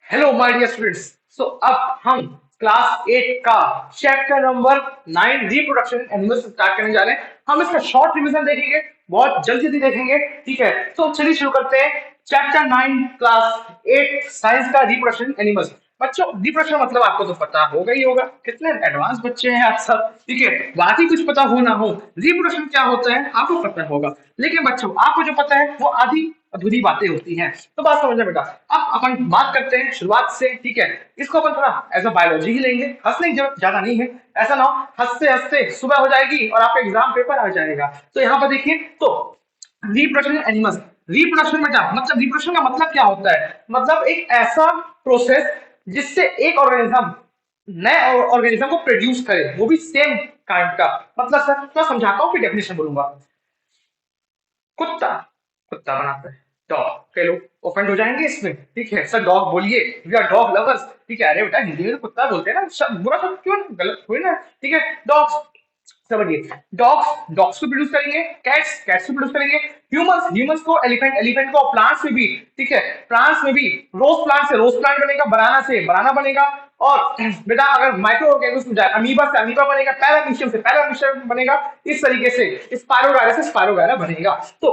Hello my dear students. So अब हम class 8 का chapter number 9 reproduction animals start करने जा रहे हैं। हम इसका शॉर्ट रिवीजन देखेंगे, बहुत जल्दी जल्दी देखेंगे। ठीक है, तो चलिए शुरू करते हैं। चैप्टर 9 क्लास 8 साइंस का रिप्रोडक्शन एनिमल्स। बच्चों, रिप्रोडक्शन मतलब आपको तो पता होगा ही होगा, कितने एडवांस बच्चे हैं आप सब। ठीक है, बाकी कुछ पता हो ना हो, रिप्रोडक्शन क्या होता है आपको पता होगा। लेकिन बच्चों, आपको जो पता है वो आधी अधूरी बातें होती हैं। तो बात समझना बेटा। अब अपन बात करते हैं शुरुआत से। ठीक है, इसको अपन थोड़ा एज अ बायोलॉजी ही लेंगे, हंसने की जरूरत ज्यादा नहीं है। ऐसा ना हो हंसते हंसते सुबह हो जाएगी और आपका एग्जाम पेपर आ जाएगा। तो यहाँ पर देखिए, तो रिप्रोडक्शन एनिमल्स, रिप्रोडक्शन बेटा मतलब रिप्रोडक्शन का मतलब क्या होता है, मतलब एक ऐसा प्रोसेस जिससे एक ऑर्गेनिज्म नए ऑर्गेनिज्म को प्रोड्यूस करे, वो भी सेम काइंड का। मतलब सर मैं समझाता हूँ फिर डेफिनेशन बोलूंगा। कुत्ता कुत्ता बनाता है डॉग, कई लोग ऑफेंड हो जाएंगे इसमें। ठीक है सर, डॉग बोलिए, वी आर डॉग लवर्स। ठीक है, अरे बेटा हिंदी में तो कुत्ता बोलते हैं ना, बुरा शब्द क्यों, गलत हुई ना। ठीक है, डॉग्स समझिए, डॉग्स डॉग्स को प्रोड्यूस करेंगे, कैट्स कैट्स को प्रोड्यूस करेंगे, ह्यूमंस ह्यूमंस को, एलिफेंट एलिफेंट को, प्लांट्स में भी। ठीक है, प्लांट्स में भी रोज प्लांट से रोज प्लांट बनेगा, बनाना से बनाना बनेगा। और बेटा अगर माइक्रो ऑर्गेनिज्म में जाए, अमीबा से अमीबा बनेगा, पैरामीशियम से पैरामीशियम बनेगा। इस तरीके से स्पायरोगायरा से स्पायरोगायरा बनेगा। तो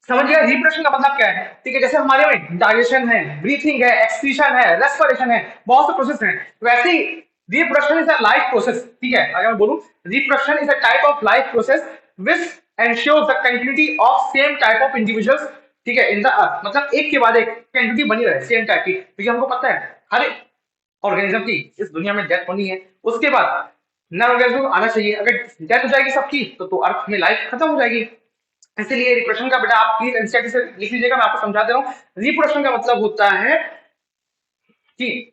समझ गया रिप्रोडक्शन का मतलब क्या है। ठीक है, जैसे हमारे में डाइजेशन है, ब्रीथिंग है, एक्सक्रीशन है, रेस्पिरेशन है, बहुत से प्रोसेस हैं, वैसे ही reproduction is a life process. ठीक है, अगर मैं बोलूं reproduction is a type of life process which ensures the continuity of same type of individuals. ठीक है, इन द अर्थ, मतलब एक के बाद एक कंटिन्यूटी बनी रहे सेम टाइप की, क्योंकि हमको पता है हर ऑर्गेनिज्म की इस दुनिया में डेथ होनी है, उसके बाद नया ऑर्गेनिज्म आना चाहिए। अगर डेथ हो जाएगी सबकी तो अर्थ में लाइफ खत्म हो जाएगी। इसीलिए रिप्रोडक्शन का बेटा आप प्लीज एनसीईआरटी से लिख लीजिएगा, मैं आपको समझा दे रहा हूँ। रिप्रोडक्शन का मतलब होता है कि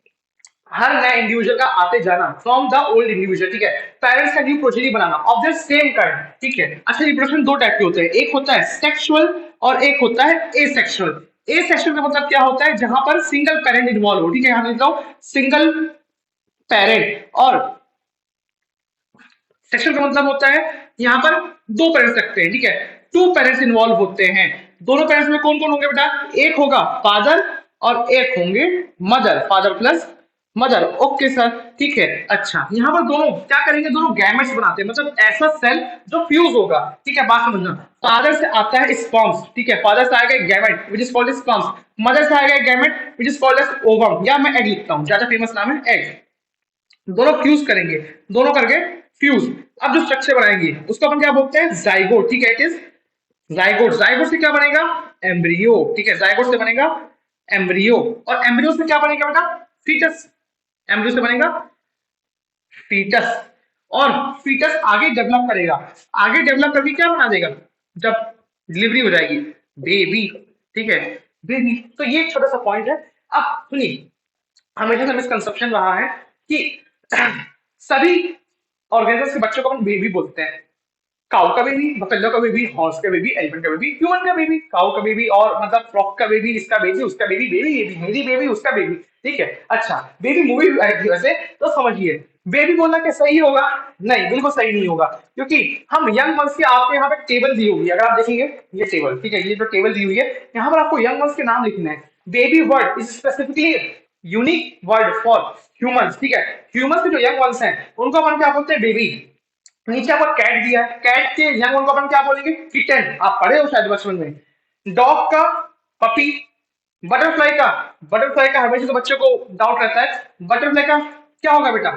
हर नए इंडिविजुअल का आते जाना फ्रॉम द ओल्ड इंडिविजुअल। ठीक है, पेरेंट्स का new progeny banana of their same kind. ठीक है, अच्छा रिप्रोडक्शन दो टाइप के होते हैं, एक होता है सेक्सुअल और एक होता है एसेक्सुअल। एसेक्सुअल का मतलब क्या होता है, जहां पर सिंगल पेरेंट इन्वॉल्व हो। ठीक है, यहां लिख रहा हूं सिंगल पेरेंट। और सेक्सुअल का मतलब होता है यहाँ पर दो पेरेंट्स रखते हैं। ठीक है, टू पेरेंट्स इन्वॉल्व होते हैं। दोनों पेरेंट्स में कौन कौन होंगे बेटा, एक होगा फादर और एक होंगे mother, father plus mother. Okay sir, ठीक है। अच्छा, यहाँ पर दोनों क्या करेंगे, दोनों गैमेट्स बनाते हैं, मतलब ऐसा सेल जो फ्यूज होगा। ठीक है, बात समझना। फादर से आता है स्पर्म्स। ठीक है, फादर से आएगा gamete which is called sperms, mother से आएगा gamete which is called as ovum, या मैं एग लिखता हूँ, ज्यादा फेमस नाम है एग। दोनों फ्यूज करेंगे, दोनों करके फ्यूज। अब जो स्ट्रक्चर बनाएंगे उसको अपन क्या बोलते हैं, जाइगोट। ठीक है, इट इज जाइगोट। जाइगोट से क्या बनेगा, एम्ब्रियो। ठीक है, जाइगोट से बनेगा एम्ब्रियो, और एम्ब्रियो से क्या बनेगा बेटा, फीटस। एम्ब्रियो से बनेगा फीटस, और फीटस आगे डेवलप करेगा। आगे डेवलप करके क्या बना देगा, जब डिलीवरी हो जाएगी, बेबी। ठीक है, बेबी। तो ये एक छोटा सा पॉइंट है। अब सुनिए, हमेशा से मिसकंसेप्शन रहा है कि सभी ऑर्गेनिजम्स के बच्चों को अपन बेबी बोलते हैं। काऊ का बेबी, बफेलो का बेबी, हॉर्स का बेबी, एलिफेंट का बेबी, ह्यूमन का बेबी, काऊ का बेबी, और मतलब फ्रॉक का बेबी, इसका बेबी, उसका बेबी, बेबी बेबी, मेरी बेबी, उसका बेबी। ठीक है, अच्छा बेबी मूवी आई थी वैसे, तो समझिए बेबी बोलना क्या सही होगा, नहीं बिल्कुल सही नहीं होगा, क्योंकि हम यंग मंथ्स की आपके यहाँ पे टेबल दी होगी, अगर आप देखेंगे ये टेबल। ठीक है, ये जो टेबल दी हुई है, यहाँ पर आपको यंग मंथ्स के नाम लिखने हैं। Baby word is specifically unique word for humans. ठीक है, ह्यूमंस के जो यंग वंस हैं उनको अपन क्या बोलते हैं, बेबी। नीचे आपको कैट दिया है, कैट के यंग वन को अपन क्या बोलेंगे, किटन, आप पढ़े हो शायद बचपन में। डॉग का पपी, बटरफ्लाई का, बटरफ्लाई का हमेशा से बच्चों को डाउट रहता है, बटरफ्लाई का क्या होगा बेटा,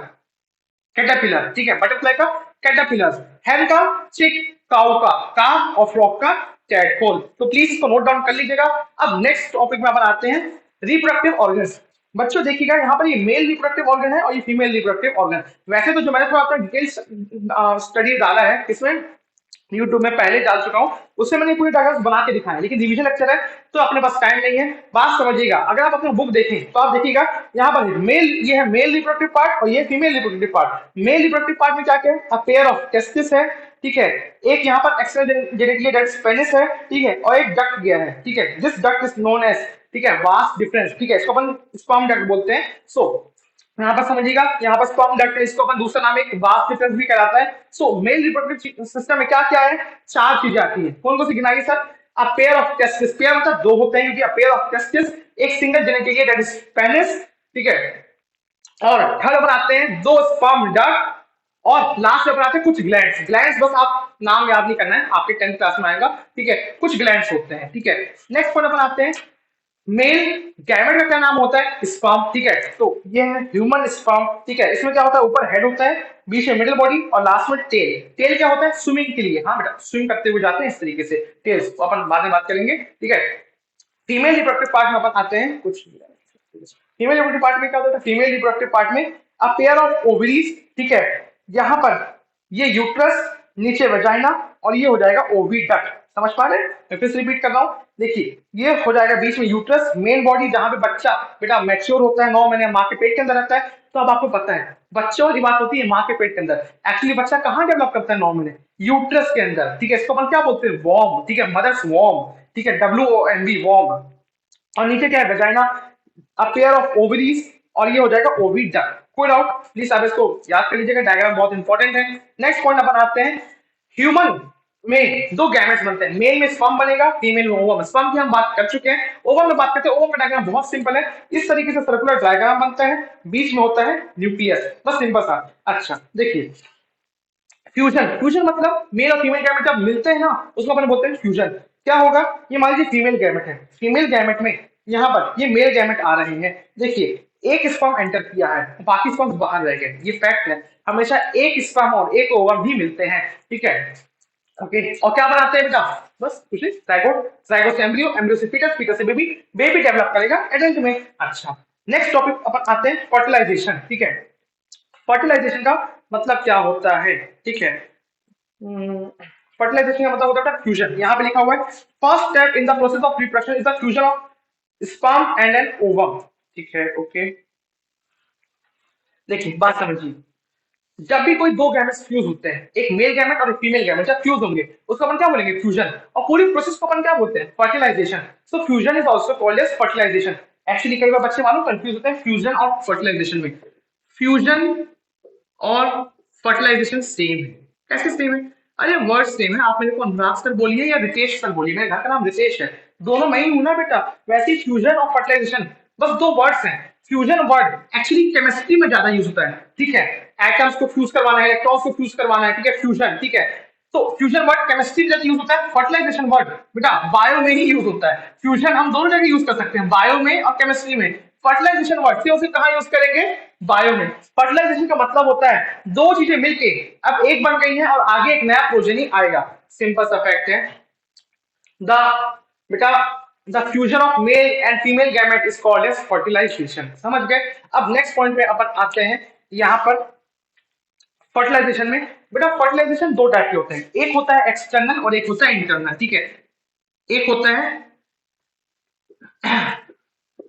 कैटरपिलर। ठीक है, बटरफ्लाई का कैटरपिलर, हैन का चिक, काउ का और फ्रॉक का टैडपोल। तो प्लीज इसको नोट डाउन कर लीजिएगा। अब नेक्स्ट टॉपिक में अपन आते हैं, रिप्रोडक्टिव ऑर्गन्स। बच्चों देखिएगा, यहाँ पर ये मेल रिप्रोडक्टिव ऑर्गन है और ये फीमेल रिप्रोडक्टिव ऑर्गन। वैसे तो जो मैंने थोड़ा अपना डिटेल्स स्टडी डाला है इसमें, यूट्यूब में पहले डाल चुका हूँ, उससे मैंने पूरी डायग्राम्स बना के दिखाए, लेकिन रिवीजन लेक्चर है तो अपने पास टाइम नहीं है। बात समझिएगा, अगर आप अपना बुक देखें तो आप देखिएगा यहाँ पर मेल, ये है मेल रिप्रोडक्टिव पार्ट और ये female reproductive part. Male reproductive part में क्या क्या है, पेयर ऑफ टेस्टिस है। ठीक है, एक यहाँ पर एक्सटर्नल जेनिटली डक्ट पेनिस है। ठीक है, और एक डक्ट गया है। ठीक है, this duct is known as, ठीक है, वास्ट डिफरेंस। ठीक है, इसको अपन स्पर्म डक्ट बोलते हैं। सो यहाँ पर समझिएगा, यहाँ पर स्पर्म डक्ट है, इसको अपन दूसरा नाम एक वास्ट डिफरेंस भी कहलाता है। सो मेल रिप्रोडक्टिव सिस्टम में क्या क्या है, चार चीजें आती है। कौन कौन सी गिनाइए sir, a pair of testis, pair मतलब दो होते हैं, क्योंकि अ पेयर ऑफ टेस्टिस एक single genetic that is penis, ठीक है। और थर्ड पर आते हैं दो स्पर्म डक्ट, और लास्ट में आते हैं कुछ ग्लैंड्स। ग्लैंड्स बस आप नाम याद नहीं करना है, आपके 10th क्लास में आएगा, ठीक है। कुछ ग्लैंड्स होते हैं, ठीक है। नेक्स्ट पॉइंट अपन आते हैं मेल गैमेट का क्या नाम होता है? स्पर्म, ठीक है। तो ये है ह्यूमन स्पर्म, ठीक है। इसमें क्या होता है? ऊपर हेड होता है, बीच में मिडिल बॉडी और लास्ट में टेल। टेल क्या होता है? स्विमिंग के लिए, हाँ बेटा, स्विम करते हुए जाते हैं इस तरीके से टेल्स, तो अपन बाद में बात करेंगे, ठीक है। फीमेल रिप्रोडक्टिव पार्ट में अपन आते हैं कुछ। फीमेल रिप्रोडक्टिव पार्ट में क्या होता है? फीमेल रिप्रोडक्टिव पार्ट में अ पेयर ऑफ ओवरीज, ठीक है। यहाँ पर ये यूट्रस, नीचे वजाइना, और ये हो जाएगा ओविडक्ट। समझ पा रहे हैं? मैं फिर से रिपीट कर रहा हूँ, देखिए ये हो जाएगा बीच में यूट्रस, मेन बॉडी जहां पे बच्चा बेटा मैच्योर होता है, 9 महीने माँ के पेट के अंदर रहता है। तो अब आपको पता है बच्चों की बात होती है माँ के पेट के अंदर, एक्चुअली बच्चा कहाँ डेवलप करता है 9 महीने? यूट्रस के अंदर, ठीक है। इसको अपन क्या बोलते हैं? वॉर्म, ठीक है, मदर्स वॉर्म, ठीक है, WOMB वॉर्म। और नीचे क्या है? Vagina, a pair of ovaries, और ये हो जाएगा ओविडक्ट। कोई डाउट? प्लीज आप इसको याद कर लीजिएगा, डायग्राम बहुत इंपॉर्टेंट है। नेक्स्ट पॉइंट अपन आते हैं, ह्यूमन में दो गैमेट्स बनते हैं, मेल में स्पर्म बनेगा, फीमेल में ओवम। स्पर्म की हम बात कर चुके हैं, ओवम में बात करते हैं। ओवम का डायग्राम बहुत सिंपल है, इस तरीके से सर्कुलर डायग्राम बनता है, बीच में होता है न्यूक्लियस, बस सिंपल सा। अच्छा देखिए, फ्यूजन, फ्यूजन मतलब मेल और फीमेल गैमेट जब मिलते हैं ना, उसको अपन बोलते हैं फ्यूजन। क्या होगा? ये मान लीजिए फीमेल गैमेट है, फीमेल गैमेट में यहाँ पर ये मेल गैमेट आ रहे हैं, देखिए एक स्पर्म एंटर किया है, बाकी स्पर्म बाहर रह गए, ये फैक्ट है। हमेशा एक स्पर्म और एक ओवम भी मिलते हैं, ठीक है। ओके, और क्या बनाते हैं बेटा? बस कुछ नहीं, जाइगोट, जाइगोट से एम्ब्रियो, एम्ब्रियो से फीटस, फीटस से बेबी, बेबी डेवलप करेगा एडल्ट में। अच्छा, नेक्स्ट टॉपिक अपन आते हैं फर्टिलाइजेशन, ठीक है। फर्टिलाइजेशन का मतलब क्या होता है, ठीक है। फर्टिलाइजेशन का मतलब होता है फ्यूजन। यहाँ पे लिखा हुआ है first step in the process of reproduction is the fusion of sperm and an ovum, ठीक है। ओके, देखिए बात समझिए, जब भी कोई दो गैमेट्स फ्यूज होते हैं, एक मेल गैमेट और एक फीमेल गैमेट जब फ्यूज होंगे, उसको अपन क्या बोलेंगे? फ्यूजन। और पूरी प्रोसेस को अपन क्या बोलते हैं? Fertilisation. So fusion is also called as fertilisation. Actually कई बार बच्चे मालूम कंफ्यूज होते हैं फ्यूजन और फर्टिलाइजेशन में। फ्यूजन और फर्टिलाइजेशन सेम है। कैसे सेम है? अरे वर्ड सेम है, आप मेरे को अनुराग सर बोलिए या रितेश सर बोलिए, मेरे घर का नाम रितेश है, दोनों मैं ही हूं ना बेटा। वैसे ही फ्यूजन और फर्टिलाइजेशन बस दो वर्ड्स हैं। फ्यूजन वर्ड एक्चुअली केमिस्ट्री में ज्यादा यूज होता है, ठीक है। एटम्स को फ्यूज करवाना है, इलेक्ट्रॉन्स को फ्यूज करवाना है, ठीक है, फ्यूजन, ठीक है। तो फ्यूजन वर्ड केमिस्ट्री में ज्यादा यूज होता है, फर्टिलाइजेशन वर्ड बेटा बायो में ही यूज होता है। फ्यूजन हम दोनों जगह यूज कर सकते हैं, बायो में और केमिस्ट्री में। फर्टिलाइजेशन वर्ड से उसे कहां यूज करेंगे? बायो में। फर्टिलाइजेशन का मतलब होता है दो चीजें मिलके अब एक बन गई हैं और आगे एक नया प्रोजेनी आएगा, सिंपल सा फैक्ट है। द बेटा the fusion of male and female gamete is called as fertilisation. समझ गए? अब नेक्स्ट पॉइंट पे अपन आते हैं, यहां पर फर्टिलाइजेशन में बेटा फर्टिलाइजेशन दो टाइप के होते हैं, एक होता है एक्सटर्नल और एक होता है इंटरनल, ठीक है। एक होता है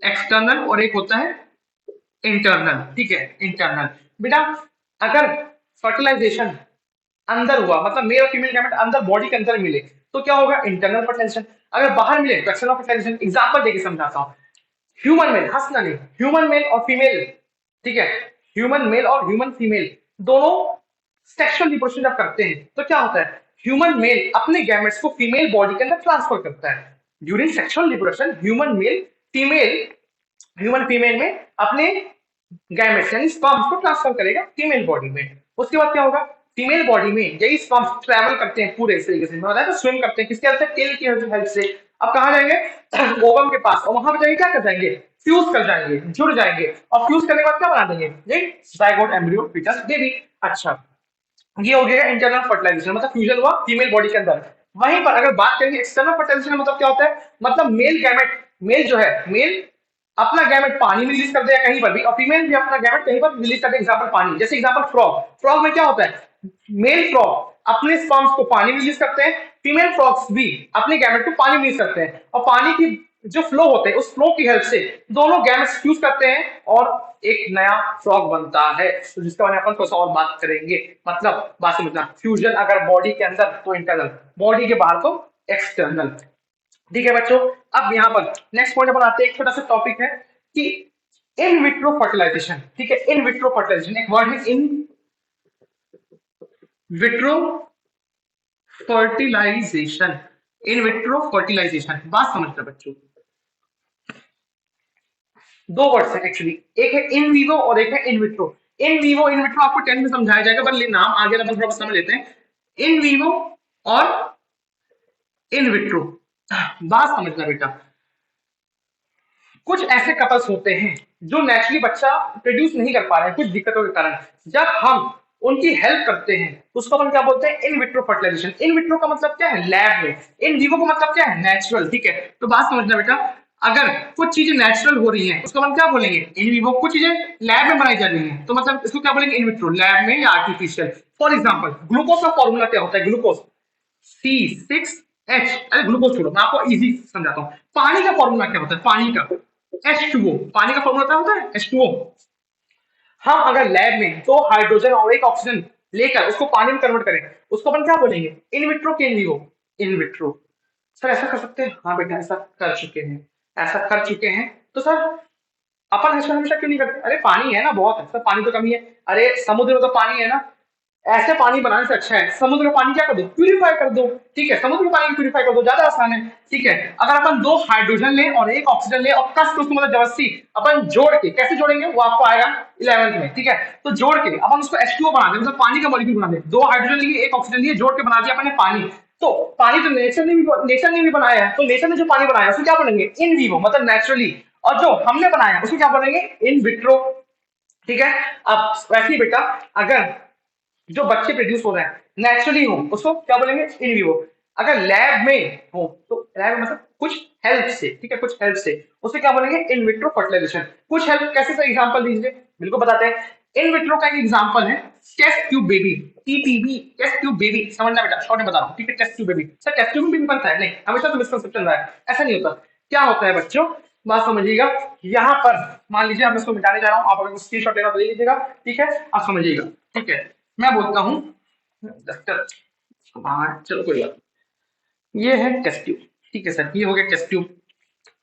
एक्सटर्नल और एक होता है इंटरनल, ठीक है, इंटरनल। बेटा अगर फर्टिलाइजेशन अंदर हुआ, मतलब मेल और फीमेल गैमेट अंदर बॉडी के अंदर मिले, तो क्या होगा? Internal fertilisation. अगर बाहर मिले तो एक्सटर्नल फर्टिलाइजेशन। एग्जांपल देके समझाता हूं, ह्यूमन मेल, हंसना नहीं, ह्यूमन मेल और फीमेल, ठीक है, ह्यूमन मेल और ह्यूमन फीमेल दोनों सेक्सुअल रिप्रोडक्शन जब करते हैं तो क्या होता है? ह्यूमन मेल अपने गैमेट्स को फीमेल बॉडी के अंदर ट्रांसफर करता है। During sexual reproduction human male female, human female में अपने गैमेट्स यानी स्पर्म्स को ट्रांसफर करेगा फीमेल बॉडी में। उसके बाद क्या होगा? फीमेल बॉडी में यही स्पर्म्स ट्रैवल करते हैं पूरे इस तरीके से, मैं बताया तो स्विम करते हैं, किसके हेल्प से? टेल की हेल्प से। अब कहां जाएंगे? ओवम के पास, और वहां पे जाएंगे क्या कर जाएंगे? फ्यूज कर जाएंगे, जुड़ जाएंगे, और फ्यूज करने के बाद क्या बना देंगे? ये जाइगोट, एम्ब्रियो, फीटस, बेबी। अच्छा, ये हो गया इंटरनल फर्टिलाइजेशन, मतलब फ्यूजन हुआ फीमेल बॉडी के अंदर। वहीं पर अगर बात करेंगे एक्सटर्नल फर्टिलाइजेशन का मतलब क्या होता है? मतलब मेल गैमेट, मेल जो है, मेल अपना गैमेट पानी में रिलीज कर देगा कहीं पर भी, और फीमेल भी अपना गैमेट कहीं पर रिलीज कर देगा, एग्जांपल पानी। जैसे एग्जांपल फ्रॉग, फ्रॉग में क्या होता है? मेल फ्रॉग अपने स्पर्म्स को पानी में रिलीज करते हैं, फीमेल फ्रॉग्स भी अपने गैमेट को पानी में रिलीज करते हैं, और पानी की जो फ्लो होते हैं उस फ्लो की हेल्प से दोनों गैमेट्स फ्यूज करते हैं और एक नया फ्रॉग बनता है, तो जिसके बारे में अपन थोड़ा और बात करेंगे। मतलब बात समझना, फ्यूजन अगर बॉडी के अंदर तो इंटरनल, बॉडी के बाहर तो एक्सटर्नल, ठीक है बच्चों। अब यहाँ पर नेक्स्ट पॉइंट अपन आते हैं, एक छोटा सा टॉपिक है कि इन विट्रो फर्टिलाइजेशन, ठीक है। इन विट्रो फर्टिलाइजेशन एक वर्ड है, in vitro fertilisation. In vitro fertilisation, बात समझना बच्चों। दो वर्ड्स हैं एक्चुअली, एक है इन विवो और एक है in vitro. In vivo in vitro आपको 10 में समझाया जाएगा, पर नाम आगे अपन थोड़ा समझ लेते हैं। इन विवो और इन विट्रो, बात समझना बेटा। कुछ ऐसे कपल्स होते हैं जो नेचुरली बच्चा प्रोड्यूस नहीं कर पा रहे हैं कुछ दिक्कतों के कारण, जब हम उनकी हेल्प करते हैं उसको अपन क्या बोलते हैं, in vitro fertilisation. In vitro का मतलब क्या है, लैब में। इन विवो का मतलब क्या है, नेचुरल। ठीक है, तो बात समझना बेटा, अगर कुछ चीजें नेचुरल हो रही हैं उसको हम क्या बोलेंगे, इन विवो। कुछ चीजें लैब में बनाई जा रही हैं तो मतलब इसको क्या बोलेंगे, इन विट्रो, लैब में या आर्टिफिशियल। फॉर एग्जाम्पल ग्लूकोज का फॉर्मूला क्या होता है, ग्लूकोज C6H। अरे ग्लूकोज छोड़ो, मैं आपको इजी समझाता हूँ। पानी का फॉर्मूला क्या होता है, पानी का H2O। पानी का फॉर्मूला क्या होता है, H2O। हम अगर लैब में दो हाइड्रोजन और एक ऑक्सीजन लेकर उसको पानी में कन्वर्ट करें उसको अपन क्या बोलेंगे, इन विट्रो के in vivo, in vitro. Sir ऐसा कर सकते हैं, हाँ बेटा ऐसा कर चुके हैं, ऐसा कर चुके हैं। तो सर अपन ऐसा हमेशा क्यों नहीं करते, अरे पानी है ना बहुत है सर, पानी तो कमी है, अरे समुद्र में तो पानी है ना। ऐसे पानी बनाने से अच्छा है समुद्र का पानी क्या कर दो, प्यूरिफाई कर दो। ठीक है, समुद्र का पानी प्यूरिफाई कर दो, ज्यादा आसान है। ठीक है, अगर अपन दो हाइड्रोजन ले और एक ऑक्सीजन ले और कस उसको मतलब जबरदस्ती अपन जोड़ के, कैसे जोड़ेंगे वो आपको आएगा 11th में। ठीक है, तो जोड़ के अपन उसको H2O बना दे, मतलब पानी का मॉलिक्यूल बना दे। दो हाइड्रोजन लिए एक ऑक्सीजन लिए, जोड़ के बना दिया अपन ने पानी। तो पानी तो नेचर ने भी बनाया है, तो नेचर ने जो पानी बनाया उसको क्या बोलेंगे, इन विवो, मतलब नेचुरली। और जो हमने बनाया उसको क्या बोलेंगे, इन विट्रो। ठीक है, अब वैसे ही बेटा अगर जो बच्चे प्रोड्यूस हो रहे हैं नेचुरली हो उसको क्या बोलेंगे, इन विवो। अगर लैब में हो तो लैब मतलब कुछ हेल्प से, ठीक है, कुछ हेल्प से, उसे क्या बोलेंगे, इन विट्रो फर्टिलाइजेशन। कुछ हेल्प कैसे, सर एग्जांपल दीजिए, बिल्कुल बताते हैं। इन विट्रो का एक एग्जांपल है test tube baby, TTB, test tube baby, समझना बेटा, शॉर्ट में बता रहा हूं। ठीक है, test tube baby. Sir test tube baby बनता है, नहीं, हमेशा तो मिसकंसेप्शन रहा है, ऐसा नहीं होता। क्या होता है बच्चों, बात समझिएगा। यहाँ पर मान लीजिए मैं इसको मिटाने जा रहा हूँ, आप अगर स्क्रीनशॉट लेना तो ले लीजिएगा। ठीक है, आप समझिएगा। ठीक है, मैं बोलता हूँ चलो कोई बात, ये है टेस्ट ट्यूब। ठीक है सर, ये हो गया टेस्ट ट्यूब।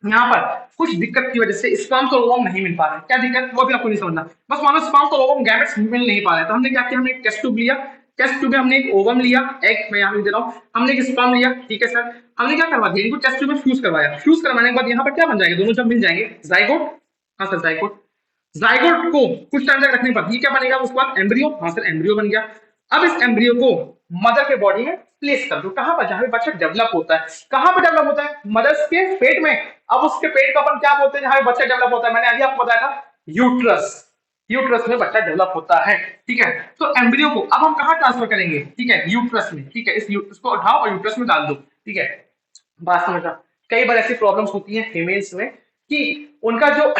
यहाँ पर कुछ दिक्कत की वजह से स्पर्म तो ओवम नहीं मिल पा रहा है, क्या दिक्कत वो भी आपको नहीं समझना, बस मानो स्पर्म तो ओवम गैमेट्स मिल नहीं पा रहे, तो हमने क्या किया, हमने एक टेस्ट ट्यूब लिया। टेस्ट ट्यूब में हमने एक ओवम लिया, एग मैं यहाँ दे रहा हूँ, हमने एक स्पर्म लिया। ठीक है सर, हमने क्या करवा दिया, इनको टेस्ट ट्यूब में फ्यूज करवाया। फ्यूज करवाने के बाद यहाँ पर क्या बन जाएगा, दोनों जब मिल जाएंगे जाइगोट। हाँ सर जाइगोट। जाइगोट को कुछ टाइम तक रखने पर ये क्या बनेगा, उसके बाद एम्ब्रियो। हाँ सर एम्ब्रियो बन गया। अब इस एम्ब्रियो को मदर के बॉडी में प्लेस कर दो, कहां पर, जहां पे बच्चा डेवलप होता है। कहां पे डेवलप होता है, मदर्स के पेट में। अब उसके पेट को अपन क्या बोलते हैं, जहां पे बच्चा डेवलप होता है, मैंने अभी आपको बताया था, यूट्रस। यूट्रस में बच्चा डेवलप होता है। ठीक है, तो एम्ब्रियो को अब हम कहां ट्रांसफर करेंगे, ठीक है, यूट्रस में। ठीक है, इस यूट्रस को उठाओ और यूट्रस में डाल दो। ठीक है, बात समझना। कई बार ऐसी प्रॉब्लम्स होती हैं फीमेल्स में कि उनका जो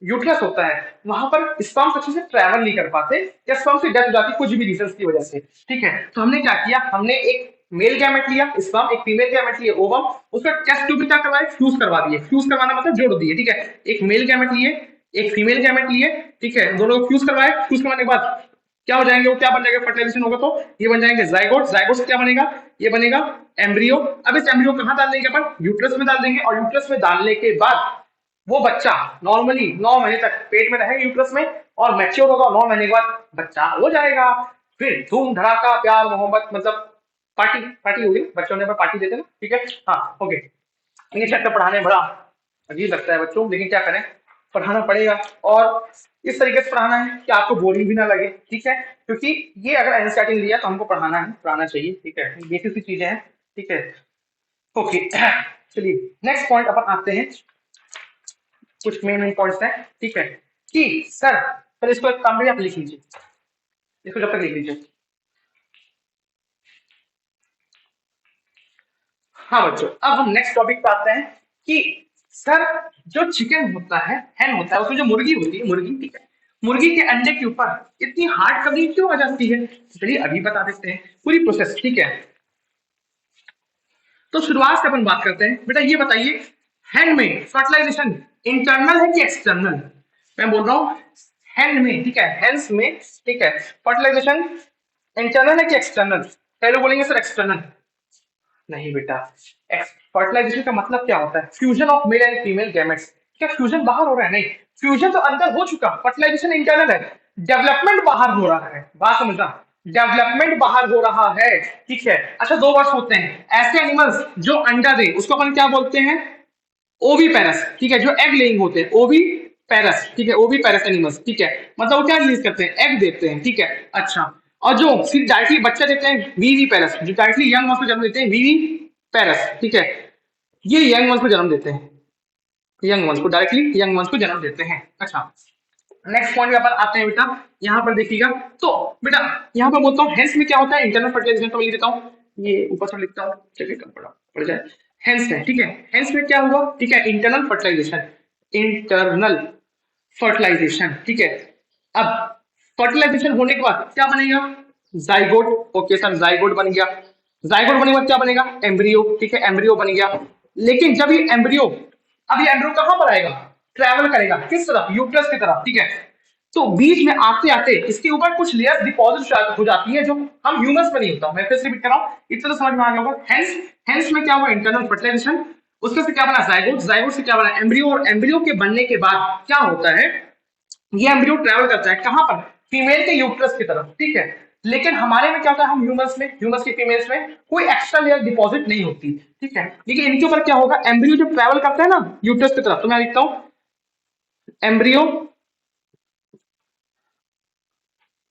यूट्रस होता है वहां पर स्पर्म्स अच्छे से ट्रैवल नहीं कर पाते, या स्पर्म्स की डेथ हो जाती है कुछ भी रीजंस की वजह से। ठीक है, तो हमने क्या किया, हमने एक मेल गैमेट लिया स्पर्म, एक फीमेल गैमेट लिया ओवम, उसका टेस्ट ट्यूब में क्या करवाए, फ्यूज करवा दिए। फ्यूज करवाना मतलब जोड़ दिए। ठीक है, एक मेल गैमेट लिए, एक फीमेल गैमेट लिए। ठीक है, दोनों को फ्यूज करवाए। फ्यूज करवाने के बाद क्या हो जाएंगे, वो क्या बन जाएगा, फर्टिलाइजेशन होगा तो ये बन जाएंगे जाइगोट। जाइगोट से क्या बनेगा, ये बनेगा एम्ब्रियो। अब इस एम्ब्रियो कहां डाल देंगे अपन, यूट्रस में डाल देंगे, और यूट्रस में डालने के बाद वो बच्चा नॉर्मली 9 महीने तक पेट में रहेगा यूट्रस में, और मैच्योर होगा 9 महीने के बाद बच्चा हो जाएगा। फिर धूम धड़ाका प्यार मोहब्बत, मतलब पार्टी पार्टी होगी, बच्चों ने पार्टी देते ना। ठीक है, हाँ ओके। इंग्लिश चैप्टर पढ़ाने में बड़ा अजीब लगता है बच्चों, लेकिन क्या करें, पढ़ाना पड़ेगा। और इस तरीके से पढ़ाना है कि आपको बोरिंग भी ना लगे। ठीक है, क्योंकि ये अगर एनसीईआरटी लिया तो हमको पढ़ाना है, पढ़ाना चाहिए। ठीक है, बेसिक सी चीजें हैं। ठीक है, ओके चलिए नेक्स्ट पॉइंट अपन आते हैं, कुछ मेन पॉइंट्स हैं। ठीक है, कि सर पहले इसको एक काम करिए, आप लिख लीजिए, इसको जब तक लिख लीजिए। हाँ बच्चों, अब हम नेक्स्ट टॉपिक पे आते हैं कि सर जो चिकन होता है, हैन होता है, उसमें जो मुर्गी होती है, मुर्गी, ठीक है, मुर्गी के अंडे के ऊपर इतनी हार्ड कवरिंग क्यों आ जाती है, चलिए अभी बता देते हैं पूरी प्रोसेस। ठीक है, तो शुरुआत से अपन बात करते हैं। बेटा ये बताइए, हैन में फर्टिलाइजेशन इंटरनल है कि एक्सटर्नल, मैं बोल रहा हूँ हैन में। ठीक है, हैंस में, ठीक है, फर्टिलाइजेशन इंटरनल है कि एक्सटर्नल, पहले बोलेंगे सर एक्सटर्नल। नहीं बेटा, फर्टिलाइजेशन का मतलब क्या होता है, fusion of male and female gametes. क्या फ्यूजन बाहर हो रहा है, नहीं, फ्यूजन तो अंदर हो चुका, फर्टिलाइजेशन इंटरनल है, डेवलपमेंट बाहर हो रहा है, बात समझना। डेवलपमेंट बाहर हो रहा है, ठीक है। अच्छा, दो वर्ड्स होते हैं ऐसे एनिमल्स जो अंडा दे, उसको अपन क्या बोलते हैं? ओवी पैरस, ठीक है। जो एग लेइंग होते हैं, ओवी पैरस, ठीक है। ओवी पैरस एनिमल्स, ठीक है। मतलब वो क्या रिलीज करते हैं? एग देते हैं, ठीक है। अच्छा, और जो सिर्फ डायरेक्टली बच्चा देते हैं, वीवी पैरस, जो डायरेक्टली यंग वंस को जन्म देते हैं, वीवी पैरस, ठीक है। ये यंग वंस को जन्म देते हैं, यंग वंस को डायरेक्टली यंग वंस को जन्म देते हैं। अच्छा, नेक्स्ट पॉइंट पर आते हैं बेटा। यहाँ पर देखिएगा, तो बेटा यहाँ पर बोलता हूँ हेंस में क्या होता है? Internal fertilisation. तो मैं लिख देता हूँ, ये ऊपर से लिखता हूँ, चलिए कम पड़ जाए। हेंस है, ठीक है। हेंस में क्या हुआ? ठीक है, इंटरनल फर्टिलाइजेशन, इंटरनल फर्टिलाइजेशन, ठीक है। अब फर्टिलाइजेशन होने के बाद क्या बनेगा? जाइगोट। ओके सर, जाइगोट बन गया। जाइगोट बने के बाद क्या बनेगा? एम्ब्रियो, ठीक है। एम्ब्रियो बन गया। लेकिन जब ये एम्ब्रियो, अब ये एम्ब्रियो कहां पर आएगा? ट्रैवल करेगा किस तरफ? यूट्रस की तरफ, ठीक है। तो बीच में आते आते इसके ऊपर कुछ लेयर्स डिपॉजिट हो जाती है, जो हम ह्यूमंस में नहीं होता। मैं फिर से रिपीट कर रहा हूं, इतना तो समझ में आ गया होगा। हेंस, हेंस में क्या हुआ? Internal fertilisation. उसके से क्या बना? जाइगोट। जाइगोट से क्या बना? एम्ब्रियो। और एम्ब्रियो के बनने के बाद क्या होता है? ये एम्ब्रियो ट्रैवल करता है कहां पर? फीमेल के यूट्रस की तरफ, ठीक है। लेकिन हमारे में क्या होता है? हम ह्यूमंस में, ह्यूमंस की फीमेल्स में कोई एक्स्ट्रा लेयर डिपॉजिट नहीं होती, ठीक है। लेकिन इनके ऊपर क्या होगा? एम्ब्रियो जब ट्रैवल करता है ना यूट्रस की तरफ, तो मैं लिखता हूं embryo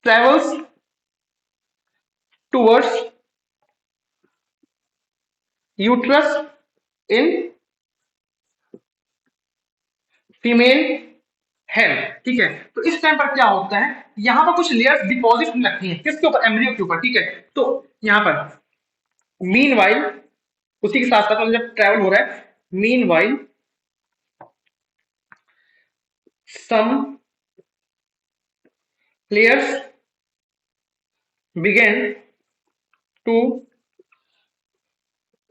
travels towards uterus in female head, ठीक है। तो इस टाइम पर क्या होता है? यहां पर कुछ लेयर्स डिपॉजिट होने लगती हैं, किसके ऊपर? एम्ब्रियो के ऊपर, ठीक है। तो यहां पर मीन वाइल, उसी के साथ साथ जब ट्रैवल हो रहा है, mean while some layers began to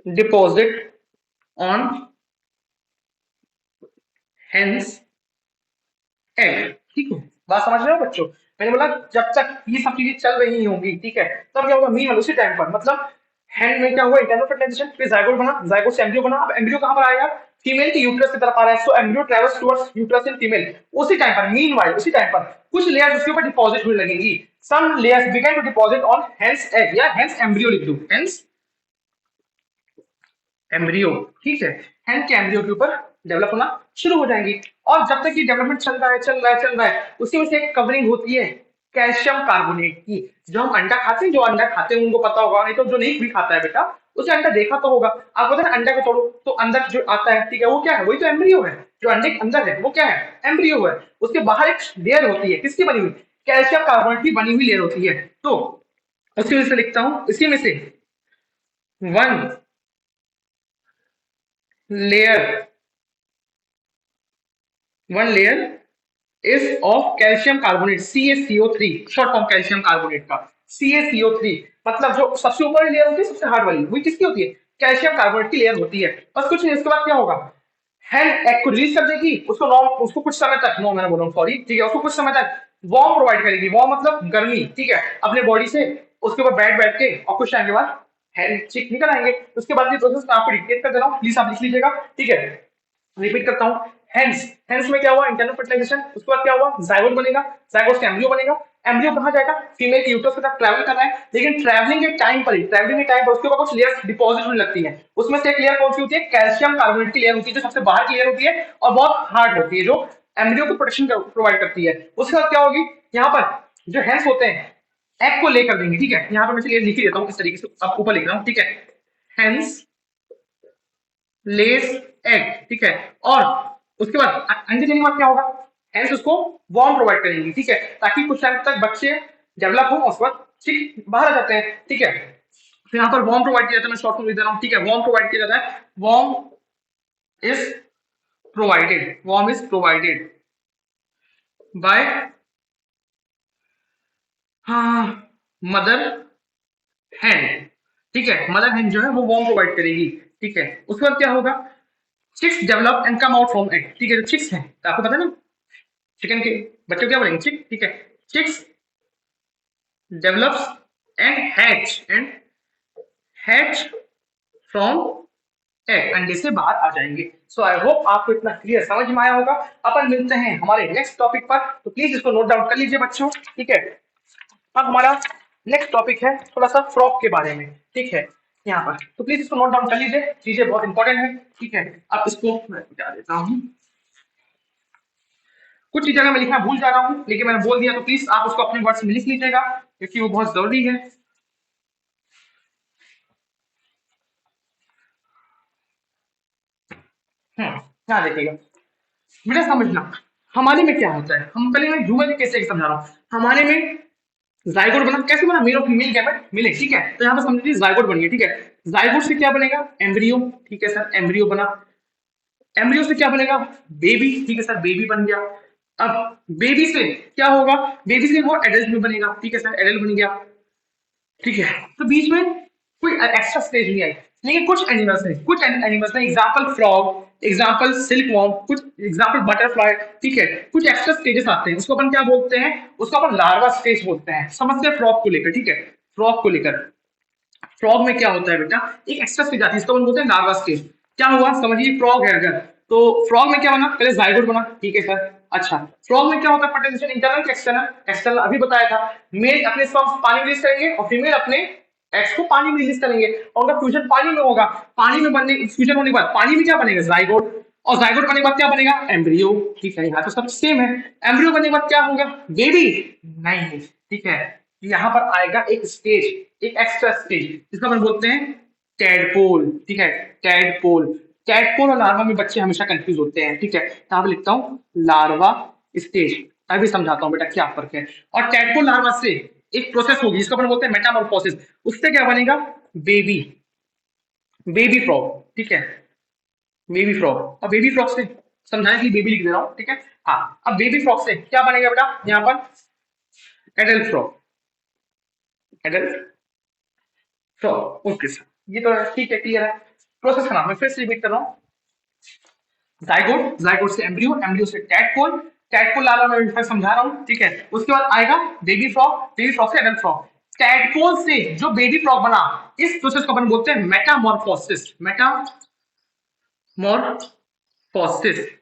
deposit on hence egg, ठीक है। बात समझ रहे हो बच्चों? मैंने बोला जब तक ये सब चीजें चल रही होंगी, ठीक है, तब क्या होगा? मीन उसी टाइम पर, मतलब हैंड में क्या हुआ? इंटरनल फर्टिलाइजेशन, फिर जाइगोट बना, जाइगोट से एम्ब्रियो बना। अब एम्ब्रियो कहां पर आएगा? फीमेल के यूट्रस की तरफ आ रहा है, so embryo travels towards uterus in female. उसी टाइम पर, मीनवाइल उसी टाइम पर कुछ लेयर्स उसके ऊपर डिपॉजिट होने लगेंगी। Some layers begin to deposit on hen's egg, या हेंस एम्ब्रियो लिख दो, हेंस एम्ब्रियो, ठीक है। हैंड के एम्ब्रियो के ऊपर डेवलप होना शुरू हो जाएंगी। और जब तक ये डेवलपमेंट चल रहा है, चल रहा है, चल रहा है, उसी में से एक कवरिंग होती है कैल्शियम कार्बोनेट की। जो हम अंडा खाते हैं, जो अंडा खाते हैं उनको पता होगा, नहीं तो जो नहीं भी खाता है बेटा, उसे अंडा देखा तो होगा। आप बोलते हैं अंडा को तोड़ो, तो अंदर जो आता है, ठीक है, वो क्या है? वही तो एम्ब्रियो है। जो अंडे के अंदर है वो क्या है? एम्ब्रियो है। उसके बाहर एक लेयर होती है, किसकी बनी हुई? कैल्शियम कार्बोनेट की बनी हुई लेयर होती है। तो उसी में से लिखता हूं, इसी में से one layer, one layer is of calcium carbonate, CaCO3, short form calcium carbonate का, CaCO3। मतलब जो सबसे ऊपर लेयर होती है, सबसे हार्ड वाली, वही किसकी होती है? कैल्शियम कार्बोनेट की लेयर होती है। बस कुछ नहीं, इसके बाद क्या होगा? हैंड एग को रिलीज कर देगी, उसको उसको कुछ समय तक, नो मैंने बोला सॉरी, ठीक है, उसको कुछ समय तक वार्म प्रोवाइड करेगी। वार्म मतलब गर्मी, ठीक है, अपने बॉडी से उसके ऊपर बैठ बैठ के, और कुछ टाइम के बाद हैंड चिक निकल आएंगे। उसके बाद ये प्रोसेस मैं आपको डिक्टेट कर दे रहा हूँ, प्लीज आप लिख लीजिएगा, ठीक है। रिपीट करता हूं, हेंस, हेंस में क्या हुआ? Internal fertilisation. उसके बाद क्या हुआ? जाइगोट बनेगा, जाइगोट से एम्ब्रियो बनेगा। एम्ब्रियो कहां जाएगा? फीमेल के यूट्रस की तरफ ट्रैवल कर रहा है। लेकिन ट्रैवलिंग के टाइम पर ही, ट्रैवलिंग के टाइम पर उसके ऊपर कुछ लेयर्स डिपॉजिट होने लगती हैं। उसमें से एक लेयर कौन सी होती है? कैल्शियम कार्बोनेट की लेयर होती है, जो सबसे बाहर की लेयर होती है और बहुत हार्ड होती है, जो एम्ब्रियो को प्रोटेक्शन प्रोवाइड करती है। उसके बाद क्या होगी? यहाँ पर जो हेंस होते हैं, एग को लेकर देंगे, ठीक है। यहाँ पर मैं लिख ही देता हूँ इस तरीके से, अब ऊपर लिख रहा हूँ, ठीक है। हेंस लेस एग, ठीक है। और उसके बाद अंडे देने के बाद क्या होगा? हेंस उसको वार्म प्रोवाइड करेंगी, ठीक है, ताकि कुछ टाइम तक बच्चे डेवलप हो, और उसके बाद ठीक बाहर आ जाते हैं, ठीक है। फिर यहाँ पर वार्म प्रोवाइड किया जाता है, मैं शॉर्ट फॉर्म लिख दे रहा हूँ, ठीक है। वार्म प्रोवाइड किया जाता है, warm is provided, warm is provided by mother hand, ठीक है। मदर हैंड जो है वो वार्म प्रोवाइड करेगी, ठीक है। उसके बाद क्या होगा? Chicks develop and come out from egg, ठीक है। जो चिक्स हैं, तो आपको पता है ना, चिकन के बच्चे क्या बोलेंगे? चिक, ठीक है। Chicks develops and hatch from egg, अंडे से बाहर आ जाएंगे। सो आई होप आपको इतना क्लियर समझ में आया होगा। अपन मिलते हैं हमारे नेक्स्ट टॉपिक पर, तो प्लीज इसको नोट डाउन कर लीजिए बच्चों, ठीक है। अब हमारा नेक्स्ट टॉपिक है थोड़ा सा फ्रॉक के बारे में, ठीक है, यहाँ पर तो प्लीज इसको नोट डाउन कर लीजिए, चीजें बहुत इंपॉर्टेंट है, ठीक है। अब इसको मैं मिटा देता हूँ, कुछ चीजें मैं लिखना भूल जा रहा हूँ लेकिन मैंने बोल दिया तो प्लीज आप उसको अपने वर्ड्स में लिख लीजिएगा क्योंकि वो बहुत जरूरी है। यहाँ देखिएगा, बेटा समझना हमारे में क्या होता है, हम पहले मैं ह्यूमन कैसे समझा रहा हूँ। हमारे में जाइगोट बना, कैसे बना, मेल और फीमेल गैमेट मिले, ठीक है, तो यहाँ पे समझ लीजिए जाइगोट बनी है, ठीक है। जाइगोट से क्या बनेगा, एम्ब्रियो, ठीक है सर, एम्ब्रियो बना। एम्ब्रियो से क्या बनेगा, बेबी, ठीक है सर, बेबी बन गया। अब बेबी से क्या होगा, बेबी से वो एडल्ट में बनेगा, ठीक है सर, एडल्ट बन गया, ठीक है। तो बीच में कोई एक्स्ट्रा स्टेज नहीं आई, लेकिन कुछ एनिमल्स है, कुछ एनिमल्स है, example frog, example silk worm, कुछ एग्जांपल बटरफ्लाई, ठीक है, कुछ एक्स्ट्रा स्टेजेस आते हैं, उसको अपन क्या बोलते हैं, उसको अपन लार्वा स्टेज बोलते हैं। समझते हैं फ्रॉग को लेकर, ठीक है, फ्रॉग को लेकर, फ्रॉग में क्या होता है बेटा, एक एक्स्ट्रा स्टेज आती है, इसको हम बोलते हैं लार्वा स्टेज। क्या हुआ, समझिए फ्रॉग है अगर, तो फ्रॉग में क्या बना, पहले जाइगोट बना, ठीक है सर। अच्छा, फ्रॉग में क्या होता है, फर्टिलाइजेशन इंटरनल कि एक्सटर्नल, एक्सटर्नल अभी बताया था। मेल अपने स्पर्म्स पानी रिलीज करेंगे और फीमेल अपने एग्स को पानी में रिलीज करेंगे और उनका फ्यूजन पानी में होगा। पानी में बनने, फ्यूजन होने के बाद पानी में क्या बनेगा, जाइगोट, और जाइगोट बनने के बाद क्या बनेगा, एम्ब्रियो, ठीक है, यहाँ तो सब सेम है। एम्ब्रियो बनने के बाद क्या होगा, बेबी, नहीं, ठीक है, यहाँ पर आएगा एक स्टेज, एक एक्स्ट्रा स्टेज जिसको हम बोलते हैं टैडपोल, ठीक है, टैडपोल। टैडपोल और लार्वा में बच्चे हमेशा कंफ्यूज होते हैं, ठीक है, तो यहाँ पे लिखता हूँ लार्वा स्टेज, अभी समझाता हूँ बेटा क्या फर्क है। और टैडपोल लार्वा से एक प्रोसेस होगी जिसको अपन बोलते हैं मेटामॉर्फोसिस, उससे क्या बनेगा, बेबी, बेबी फ्रॉग, ठीक है, बेबी फ्रॉग। और बेबी फ्रॉग से समझाने के लिए बेबी लिख दे रहा हूँ, ठीक है। हाँ, अब बेबी फ्रॉग से क्या बनेगा बेटा, यहाँ पर adult frog, adult frog, okay sir, ये तो ठीक है, क्लियर है। प्रोसेस का नाम मैं फिर से रिपीट कर रहा हूँ, जाइगोट, जाइगोट से एम्ब्रियो, एम्ब्रियो से टैडपोल, टैडपोल लार्वा मैं फिर समझा रहा हूँ, ठीक है। उसके बाद आएगा बेबी फ्रॉग, बेबी फ्रॉग से एडल्ट फ्रॉग। टैडपोल से जो बेबी फ्रॉग बना, इस प्रोसेस को अपन बोलते हैं मेटामॉर्फोसिस, मेटामॉर्फोसिस,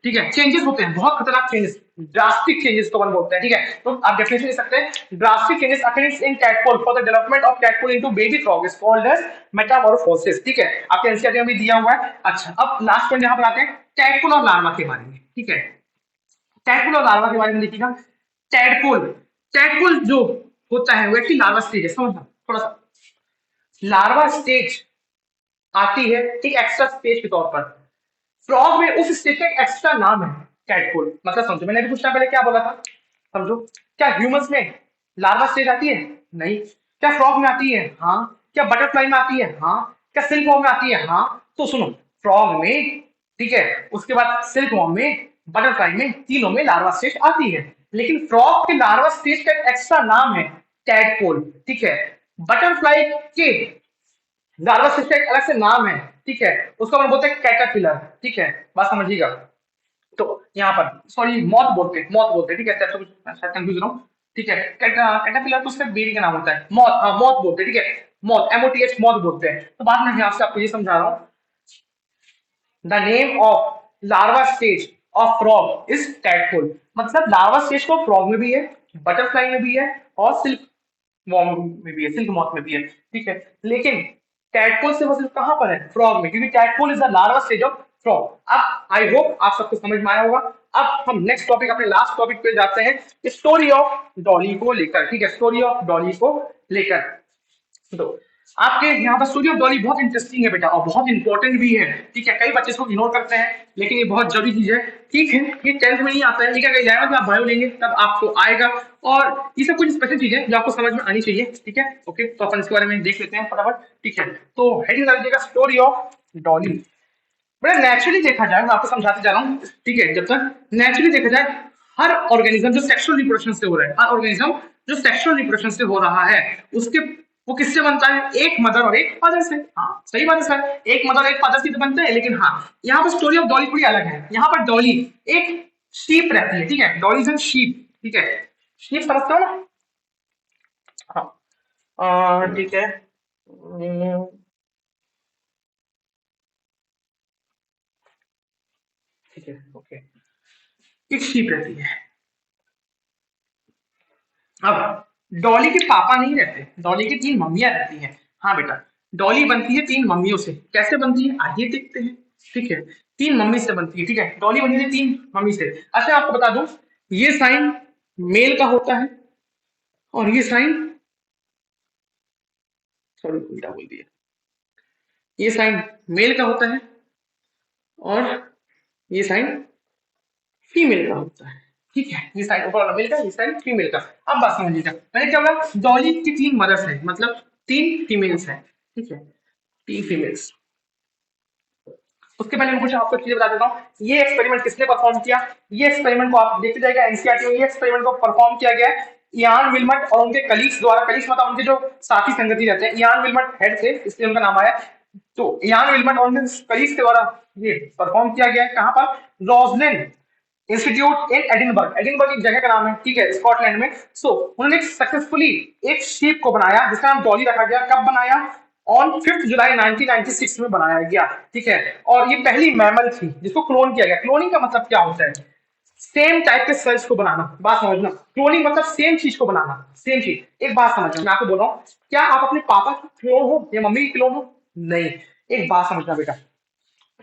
ठीक है। चेंजेस होते हैं, बहुत खतरनाक चेंजेस, ड्रास्टिक चेंजेस को अपन बोलते हैं, ठीक है। तो आप डेफिनेशन ले सकते हैं, drastic changes occurs in tadpole for the development of tadpole into baby frog is called as metamorphosis, ठीक है, आपके एनसीईआरटी में भी दिया हुआ है। अच्छा, अब लास्ट पॉइंट यहां पर आते हैं टैडपोल और लार्वा के बारे में, ठीक है। टैडपोल और लार्वा के बारे में देखिएगा, टैडपोल, टैडपोल जो होता है वो एक्चुअली लार्वा स्टेज है, समझना थोड़ा सा, लार्वा स्टेज आती है एक एक्स्ट्रा स्टेज के तौर पर। फ्रॉग में उस स्टेज का एक एक्स्ट्रा नाम है टैडपोल, मतलब समझो, मैंने अभी कुछ टाइम पहले क्या बोला था, समझो, क्या ह्यूमंस में लार्वा स्टेज आती है, नहीं। क्या फ्रॉग में आती है, हाँ। क्या बटरफ्लाई में आती है, हाँ। क्या सिल्क वॉर्म में आती है, हाँ। तो सुनो, फ्रॉग में, ठीक है, उसके बाद सिल्क वॉर्म में, बटरफ्लाई में, तीनों में लार्वा स्टेज आती है, लेकिन फ्रॉग के लार्वा स्टेज का एक एक्स्ट्रा नाम है टैडपोल, ठीक है। बटरफ्लाई के लार्वा स्टेज का एक अलग से नाम है, ठीक है, उसको हम बोलते हैं कैटरपिलर, ठीक है, बात समझिएगा। तो यहाँ पर सॉरी मॉथ बोलते हैं, मॉथ बोलते हैं, ठीक है, तो शायद कंफ्यूज रहा हूँ, ठीक है। कैटरपिलर तो उसका बेबी का नाम होता है, मॉथ, हाँ मॉथ बोलते हैं, ठीक है, मॉथ, एमओटीएच मॉथ बोलते हैं। तो बाद में यहाँ से आपको ये समझा रहा हूँ, the name of larva stage of frog is tadpole, मतलब लार्वा स्टेज को फ्रॉग में भी है, बटरफ्लाई में भी है, और सिल्क वॉर्म में भी है, सिल्क मॉथ में भी है, ठीक है। लेकिन टैडपोल से वो सिर्फ कहां पर है, फ्रॉग में, क्योंकि tadpole is the larva stage of frog. अब आई होप आप सबको समझ में आया होगा। अब हम नेक्स्ट टॉपिक, अपने लास्ट टॉपिक पे जाते हैं, स्टोरी ऑफ डॉली को लेकर, ठीक है, स्टोरी ऑफ डॉली को लेकर। तो आपके यहाँ पर स्टोरी ऑफ डॉली बहुत इंटरेस्टिंग है बेटा, और बहुत इंपॉर्टेंट भी है, ठीक है। कई बच्चे इसको इग्नोर करते हैं लेकिन ये बहुत जरूरी चीज है, ठीक है। ये 10th में नहीं आता है, ठीक है, इलेवंथ में आप बायो लेंगे तब आपको आएगा, और ये सब कुछ स्पेशल चीजें जो आपको समझ में आनी चाहिए, ठीक है, ओके। तो अपन इसके बारे में देख लेते हैं फटाफट, ठीक है। तो हेडिंग डाल दीजिएगा स्टोरी ऑफ डॉली। बड़ा नेचुरली देखा जाए, मैं आपको समझाते जा रहा हूँ, ठीक है, जब तक नेचुरली देखा जाए, हर ऑर्गेनिज्म जो सेक्सुअल रिप्रोडक्शन से हो रहा है, हर ऑर्गेनिज्म जो सेक्सुअल रिप्रोडक्शन से हो रहा है, उसके वो किससे बनता है, एक मदर और एक फादर से, हाँ सही बात है सर, एक मदर एक फादर से तो बनता है, लेकिन हाँ यहाँ पर स्टोरी ऑफ डॉली थोड़ी अलग है। यहाँ पर डॉली एक शीप रहती है, ठीक है, डॉली इज एन शीप, ठीक है, शीप समझते हो ना, हाँ ठीक है। ठीक है, ओके, एक शीप रहती है। अब डॉली के पापा नहीं रहते, डॉली की 3 मम्मियां रहती हैं। हाँ बेटा, डॉली बनती है 3 मम्मियों से। कैसे बनती है आइए देखते हैं। ठीक है, 3 मम्मी से बनती है। ठीक है, डॉली बनी थी 3 मम्मी से। अच्छा आपको बता दूं, ये साइन मेल का होता है और ये साइन, सॉरी उल्टा बोल दिया, ये साइन मेल का होता है और ये साइन फीमेल का होता है। ठीक है, ये साइन ऊपर वाला मेल का, ये साइन फीमेल का। अब बात समझ लीजिए, मैंने क्या बोला, डॉली की 3 मदर्स है, मतलब 3 फीमेल्स है। ठीक है, 3 फीमेल्स। उसके पहले मैं कुछ आपको चीजें बता देता हूँ। ये एक्सपेरिमेंट किसने परफॉर्म किया, ये एक्सपेरिमेंट को आप देखते जाएगा एनसीईआरटी में। ये एक्सपेरिमेंट को परफॉर्म किया गया है इयान विल्मट और उनके कलीग्स द्वारा। कलीग्स मतलब उनके जो साथी संगति रहते हैं। इयान विल्मट हेड थे इसलिए उनका नाम आया। तो इयान विल्मट और उनके कलीग्स के द्वारा ये परफॉर्म किया गया है। कहां पर, Roslin institute in Edinburgh. Edinburgh एक जगह का नाम है, ठीक है, स्कॉटलैंड में। सो उन्होंने सक्सेसफुली एक शीप को बनाया जिसका नाम डॉली रखा गया। कब बनाया, ऑन 5 जुलाई 1996 में बनाया गया। ठीक है, और ये पहली मैमल थी जिसको क्लोन किया गया। क्लोनिंग का मतलब क्या होता है, सेम टाइप के सेल्स को बनाना। बात समझना, क्लोनिंग मतलब सेम चीज को बनाना, सेम चीज। एक बात समझना, मैं आपको बोल रहा हूँ, क्या आप अपने पापा की क्लोन हो या मम्मी की क्लोन हो, नहीं। एक बात समझना बेटा,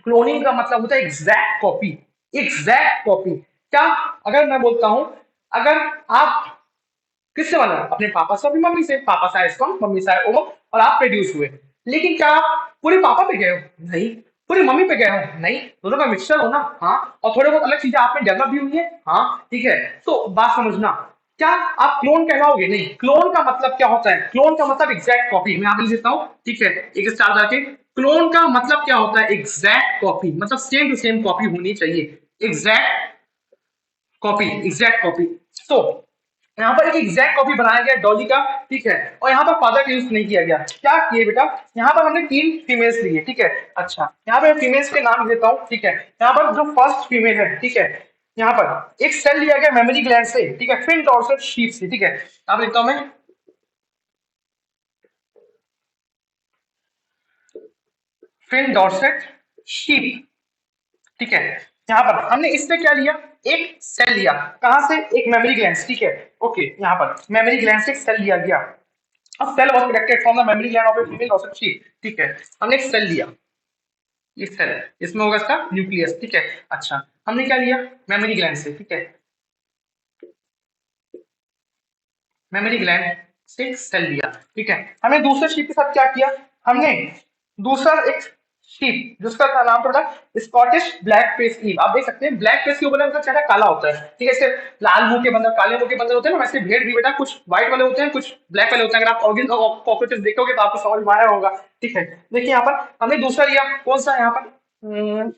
क्लोनिंग का मतलब होता है एग्जैक्ट कॉपी। Exact copy. क्या, अगर मैं बोलता हूं, अगर आप किससे बना, अपने पापा से, अपनी मम्मी से, पापा से स्पर्म, मम्मी से ओवम, और आप प्रोड्यूस हुए। लेकिन क्या आप पूरे पापा पे गए हो, नहीं। पूरी मम्मी पे गए हो, नहीं। दोनों का मिक्सचर हो ना, हाँ। और थोड़े बहुत अलग चीजें आप में डेवलप भी हुई है, हाँ। ठीक है, तो बात समझना, क्या आप क्लोन कहलाओगे, नहीं। क्लोन का मतलब क्या होता है, क्लोन का मतलब एग्जैक्ट कॉपी। मैं आपको देता हूँ, ठीक है, एक स्टार जाके। क्लोन का मतलब क्या होता है, एग्जैक्ट कॉपी, मतलब सेम टू सेम कॉपी होनी चाहिए। Exact copy, exact copy. तो यहाँ पर एक एग्जैक्ट कॉपी बनाया गया डॉली का। ठीक है, और यहाँ पर फादर का यूज नहीं किया गया। क्या किए बेटा, यहाँ पर हमने 3 फीमेल्स लिए। ठीक है, अच्छा यहाँ पर फीमेल्स के नाम देता हूँ। ठीक है, यहाँ पर जो फर्स्ट फीमेल है, ठीक है, यहाँ पर एक सेल लिया गया मेमोरी ग्लैंड से। ठीक है, फिन डॉर्सल शीट से। ठीक है, यहाँ पर लिखता हूँ मैं, फिन डॉर्सेट शीट। ठीक है, यहाँ पर हमने इससे क्या लिया, एक सेल लिया। कहां से, एक मेमोरी ग्लैंड। ठीक है, ओके, यहाँ पर मेमोरी ग्लैंड से एक सेल लिया गया। अब cell was collected from the memory gland of a female dorsal sheet. ठीक है, हमने एक सेल लिया, ये सेल, इसमें होगा इसका न्यूक्लियस। ठीक है, अच्छा हमने क्या लिया, मेमोरी ग्लैंड से। ठीक है, मेमोरी ग्लैंड से सेल लिया। ठीक है, हमने दूसरे शीट के साथ क्या किया, हमने दूसरा एक शीट जिसका नाम था स्कॉटिश ब्लैक फेस ईव। आप देख सकते हैं ब्लैक फेस के ऊपर उनका चेहरा काला होता है। ठीक है, इससे लाल मुंह के बंदर, काले मुंह के बंदर होते हैं ना, वैसे भेड़ भी बेटा कुछ व्हाइट वाले होते हैं, कुछ ब्लैक वाले होते हैं। अगर आप ऑर्गेन कॉकरोचेस देखोगे तो आपको समझ में आया होगा। ठीक है, देखिए यहाँ पर हमने दूसरा लिया, कौन सा, यहाँ पर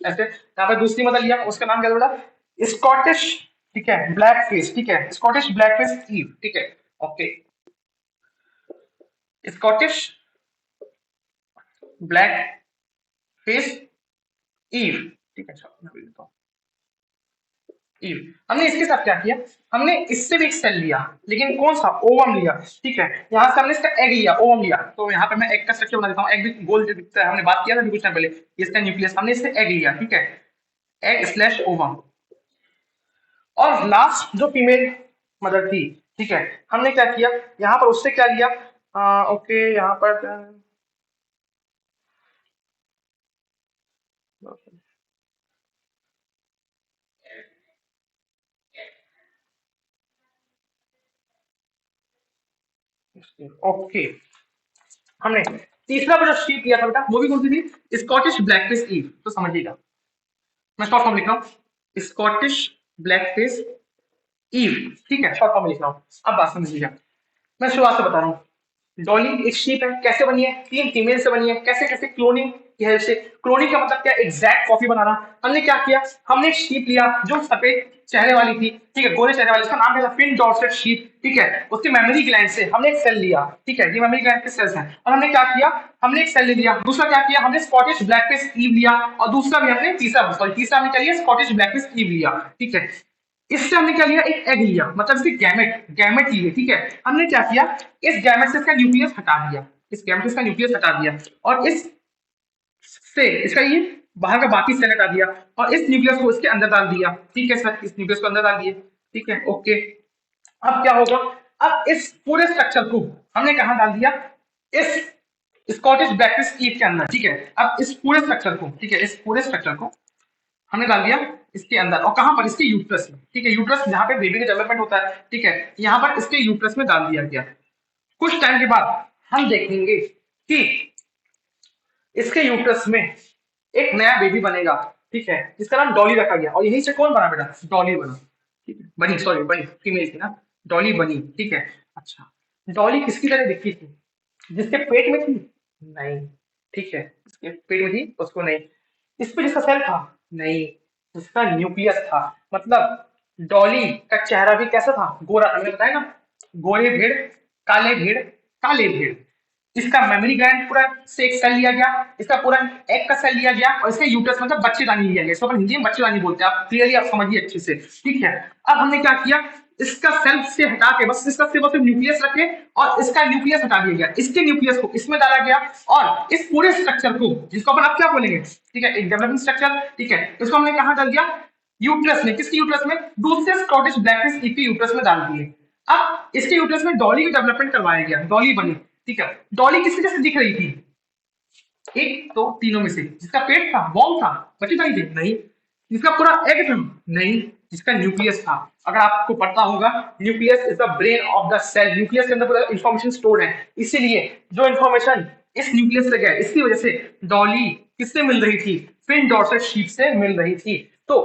ऐसे, यहाँ पर दूसरी मदर लिया, उसका नाम क्या बेटा, स्कॉटिश। ठीक है, ब्लैक फेस। ठीक है, स्कॉटिश ब्लैक फेस ईव। ठीक है, okay, Scottish black face ewe. ठीक है, अच्छा मैं लिखता हूँ ईव। हमने इसके साथ क्या किया, हमने इससे भी एक सेल लिया, लेकिन कौन सा, ओवम लिया। ठीक है, यहाँ से हमने इसका एग लिया, ओवम लिया। तो यहाँ पे मैं एग का स्ट्रक्चर बना देता हूँ। एग भी गोल दिखता है, हमने बात किया था कुछ टाइम पहले, इसका न्यूक्लियस। हमने इससे एग लिया। ठीक है, एग स्लैश ओवम। और लास्ट जो फीमेल मदर थी, ठीक है, हमने क्या किया, यहाँ पर उससे क्या लिया, ओके यहाँ पर ओके, हमने तीसरा जो शीट लिया था बेटा, वो भी कौन सी थी, स्कॉटिश ब्लैकफिश ईव। तो समझिएगा, मैं शॉर्ट फॉर्म लिख रहा हूँ, स्कॉटिश ब्लैकफिश ईव। ठीक है, शॉर्ट फॉर्म लिख रहा हूँ। अब बात समझिएगा, मैं शुरुआत से बता रहा हूँ। डॉली एक शीप है, कैसे बनी है, 3 फीमेल से बनी है। कैसे कैसे, क्लोनिंग की हेल्प से। क्लोनिंग का मतलब क्या, एग्जैक्ट कॉपी बनाना। हमने क्या किया, हमने एक शीप लिया जो सफेद चेहरे वाली थी। ठीक है, गोरे चेहरे वाली, उसका नाम क्या था, फिन डॉर्सेट शीप। ठीक है, उसकी मेमोरी ग्लैंड से हमने एक सेल लिया। ठीक है, ये मेमोरी ग्लैंड के सेल्स हैं। और हमने क्या किया, हमने एक सेल ले लिया। दूसरा क्या किया, हमने स्कॉटिश ब्लैकफिश ईव लिया। और दूसरा भी हमने, तीसरा हमने क्या लिया, स्कॉटिश ब्लैकफिश ईव लिया। ठीक है, इससे हमने क्या लिया, एक एग लिया, मतलब इसके गैमेट, गैमेट लिए। ठीक है, हमने क्या किया, इस गैमेट से इसका न्यूक्लियस हटा दिया, इस गैमेट से इसका न्यूक्लियस हटा दिया। और इस से इसका ये बाहर का बाकी सेल हटा दिया, और इस न्यूक्लियस को इसके अंदर डाल दिया। ठीक है सर, इस न्यूक्लियस को अंदर डाल दिए। ठीक है, ओके। अब क्या होगा, अब इस पूरे स्ट्रक्चर को हमने कहा डाल दिया, इस स्कॉटिश ब्रैकेट ईव के अंदर, ठीक है। अब इस पूरे स्ट्रक्चर को, ठीक है, इस पूरे स्ट्रक्चर को हमने डाल दिया इसके अंदर, और कहां पर, इसके यूट्रस में, ठीक है। यूट्रस जहां पे बेबी का डेवलपमेंट होता है, ठीक है, यहां पर इसके यूट्रस में डाल दिया गया। कुछ टाइम के बाद हम देखेंगे कि इसके यूट्रस में एक नया बेबी बनेगा, ठीक है, जिसका नाम डॉली रखा गया। और यहीं से कौन बना बेटा, डॉली बना, ठीक है, बनी, सॉरी बनी, फीमेल थी ना, डॉली बनी, ठीक है। अच्छा, डॉली किसकी तरह दिखती थी, जिसके पेट में थी, नहीं, ठीक है, इसके पेट में थी उसको नहीं। इस पे जिसका सेल था, नहीं, जिसका न्यूक्लियस था। मतलब डॉली का चेहरा भी कैसा था, गोरा, हमने बताया ना, गोरे भेड़, काले भेड़, काले भेड़। इसका मेमोरी ग्लैंड पूरा से एक सेल लिया गया, इसका पूरा एग का सेल लिया गया, और इसका यूट्रस मतलब बच्चेदानी लिया गया। इसको अपन हिंदी में बच्चेदानी बोलते हैं, आप क्लियरली आप समझिए अच्छे से, ठीक है। अब हमने क्या किया, इसका सेल से हटा के बस इसका सिर्फ न्यूक्लियस रखे, और इसका न्यूक्लियस हटा दिया गया, इसके न्यूक्लियस को इसमें डाला गया, और इस पूरे स्ट्रक्चर को, जिसको अपन अब क्या बोलेंगे, ठीक है, एक डेवलपिंग स्ट्रक्चर, ठीक है, इसको हमने कहा डाल दिया, यूट्रस में। किसके यूट्रस में, दूसरे स्कॉटिश ब्लैकफिश ईव के यूट्रस में डाल दिए। अब इसके यूट्रस में डॉली का डेवलपमेंट करवाया गया, डॉली बनी, ठीक है। डॉली किसके जैसे दिख रही थी, एक तो तीनों में से, जिसका पेट था, बॉल था, बच्चेदानी थी, नहीं, जिसका पूरा एग था, नहीं, जिसका न्यूक्लियस था। अगर आपको पता होगा, nucleus is the brain of the cell, nucleus के अंदर पूरा इंफॉर्मेशन स्टोर है, इसीलिए जो इंफॉर्मेशन इस न्यूक्लियस से गया, इसकी वजह से डॉली किससे मिल रही थी, फिन डॉर्सेट शीप से मिल रही थी। तो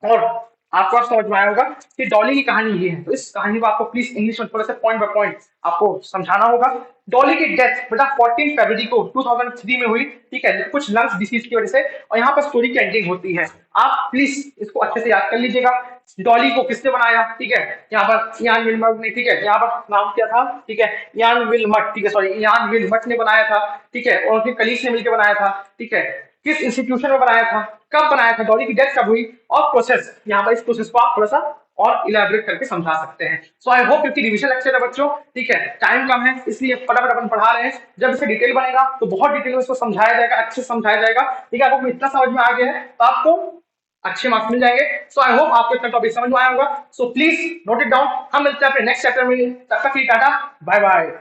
और आपको अब समझ में आया होगा कि डॉली की कहानी ये है। तो इस कहानी को आपको प्लीज इंग्लिश में थोड़ा सा पॉइंट बाय पॉइंट आपको समझाना होगा। डॉली की डेथ बेटा 14 फरवरी को 2003 में हुई, ठीक है, कुछ लंग्स डिसीज की वजह से। और यहाँ पर स्टोरी की एंडिंग होती है, आप प्लीज इसको अच्छे से याद कर लीजिएगा। डॉली को किसने बनाया, ठीक है, यहाँ पर इयान विल्मट ने, ठीक है, यहाँ पर नाम क्या था, ठीक है, इयान विल्मट, ठीक है, सॉरी, इयान विल्मट ने बनाया था, ठीक है, और उनके कलीग्स ने मिलकर बनाया था, ठीक है। किस इंस्टीट्यूशन में बनाया था, कब बनाया था, डॉली की डेथ कब हुई, और प्रोसेस, यहाँ पर इस प्रोसेस को आप थोड़ा सा और इलेबोरेट करके समझा सकते हैं। सो आई होप क्योंकि रिवीजन अच्छे है बच्चों, ठीक है, टाइम कम है इसलिए फटाफट अपन पढ़ा रहे हैं। जब इसे डिटेल बनेगा तो बहुत डिटेल में इसको समझाया जाएगा, अच्छे से समझाया जाएगा, ठीक है। आपको इतना समझ में आ गया है तो आपको अच्छे मार्क्स मिल जाएंगे। सो आई होप आपको इतना टॉपिक समझ में आया होगा। So please note it down. हम मिलते हैं अपने नेक्स्ट चैप्टर में, तब तक के लिए टाटा, बाय बाय।